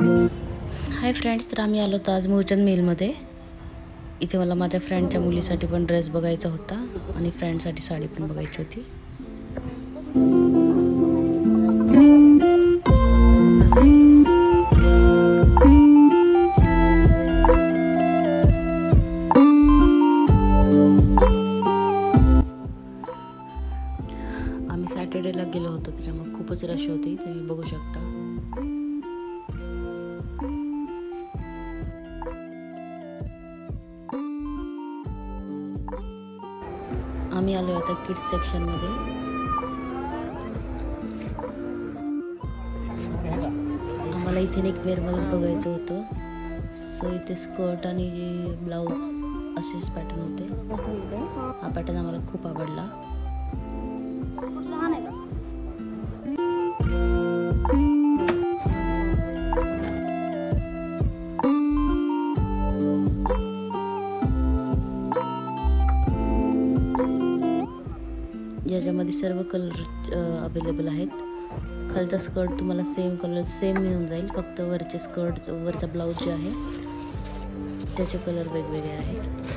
Hi friends, तर आम्ही आलो आज मूळचंद मिलमध्ये. इथे मला माझ्या फ्रेंडच्या मुलीसाठी पण ड्रेस बघायचा होता आणि फ्रेंडसाठी साडी पण बघायची होती. आम्ही सॅटर्डेला गेलो होतो, त्याच्यामुळे खूपच रश होती, तुम्ही बघू शकता. आम्ही आलो आता किड्स सेक्शनमध्ये. आम्हाला इथेनिक वेअरमध्येच बघायचं होतं. सो इथे स्कर्ट आणि ब्लाऊज असेच पॅटर्न होते. हा पॅटर्न आम्हाला खूप आवडला. याच्यामध्ये सर्व कलर अवेलेबल आहेत. खालचा स्कर्ट तुम्हाला सेम कलर सेम मिळून जाईल, फक्त वरचे स्कर्ट वरचा ब्लाऊज जे आहे त्याचे कलर वेगवेगळे आहेत.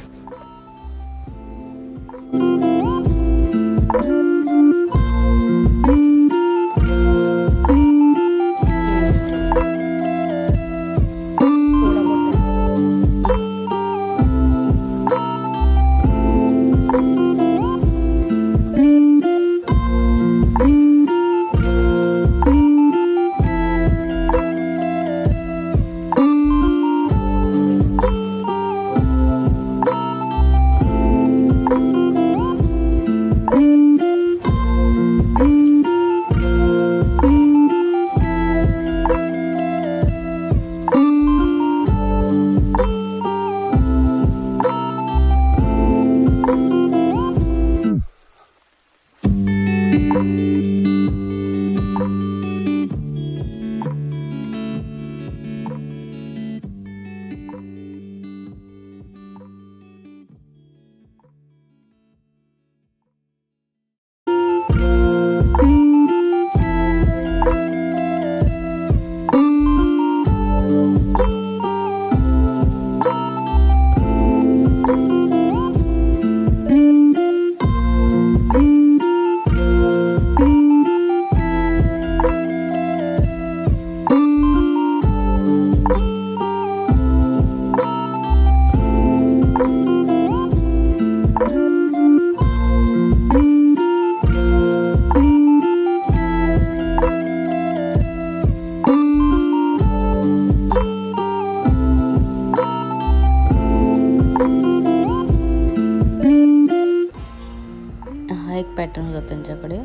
पॅटर्न होता त्यांच्याकडे.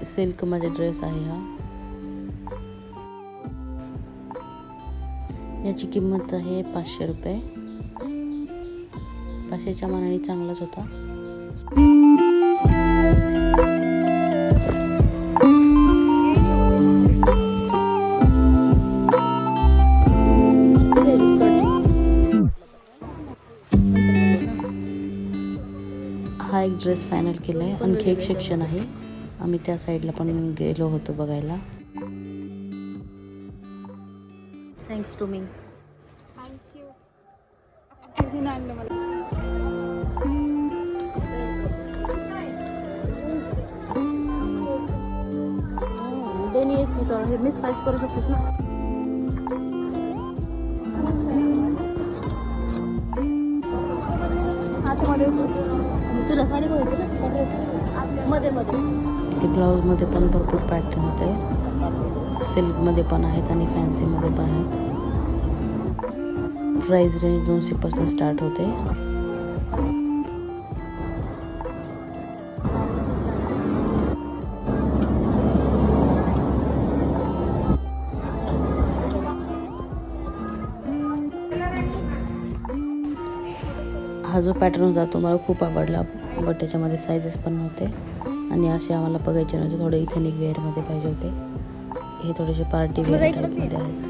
सिल्क मध्ये ड्रेस आहे हा. याची किंमत आहे 500 रुपये. 500च्या मानाने चांगलाच होता. हा एक ड्रेस फायनल केला आहे. आणखी एक सेक्शन आहे, आम्ही त्या साईडला पण गेलो होतो बघायला. Thanks to me. थँक्यू. दोन्ही एक हे मिस फाईट करू शकतेस ना. तुला साडी बघायची ना मध्ये मध्ये. ते ब्लाऊज मध्ये पण भरपूर पॅटर्न होते. सिल्क मध्ये पण आहेत आणि फॅन्सी मध्ये पण आहेत. प्राइस रेंज 200 पासून स्टार्ट होते. हा जो पॅटर्न होता तो मला खूप आवडला, बट त्याच्यामध्ये सायझेस पण नव्हते आणि असे आम्हाला बघायचे नव्हते. थोडे इथेनिक वेअरमध्ये पाहिजे होते. हे थोडेसे पार्टी वेअर टाईपमध्ये आहेत.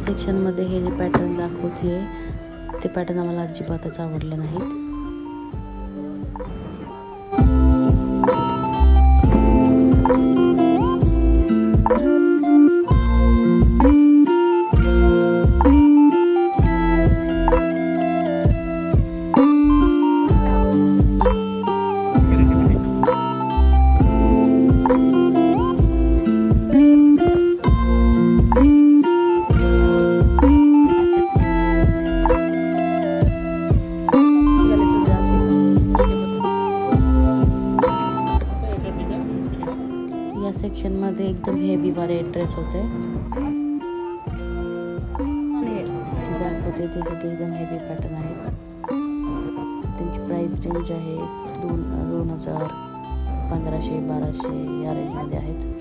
सेक्शनमध्ये हे जे पॅटर्न दाखवते ते पॅटर्न आम्हाला अजिबातच आवडले नाहीत. या सेक्शनमध्ये एकदम हेवी वाले ड्रेस होते दाखवते ते सगळे एकदम हेवी पॅटर्न आहेत. त्यांची प्राइस रेंज आहे 2000, 1500, 1200 या रेंजमध्ये आहेत.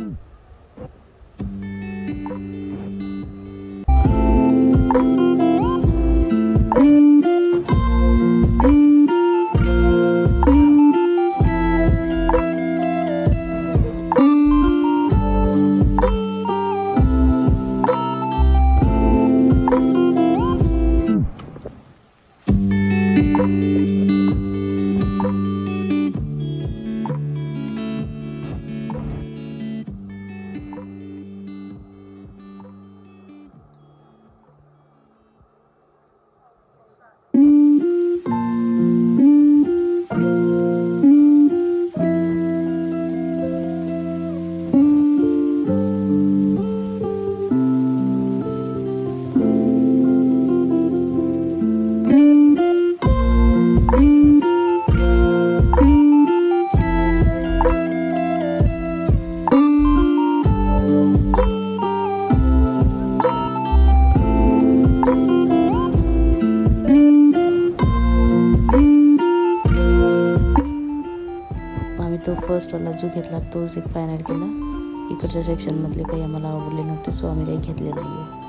तो फर्स्टवाला जो घेतला तोच एक फायनल केला. इकडच्या सेक्शनमधले काही आम्हाला आवडले नव्हते, सो आम्ही काही घेतले नाही आहे.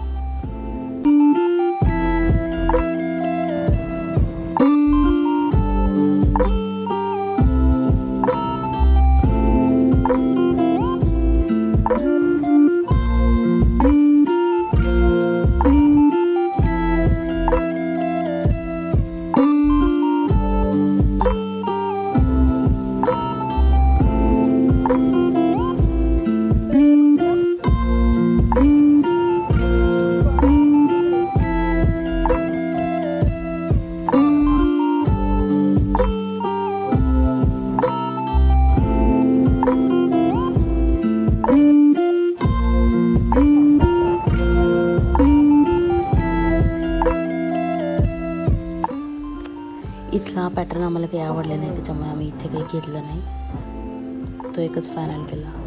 इथला पॅटर्न आम्हाला काही आवडले नाही, त्याच्यामुळे आम्ही इथे काही घेतलं नाही. तो एकच फायनल केला.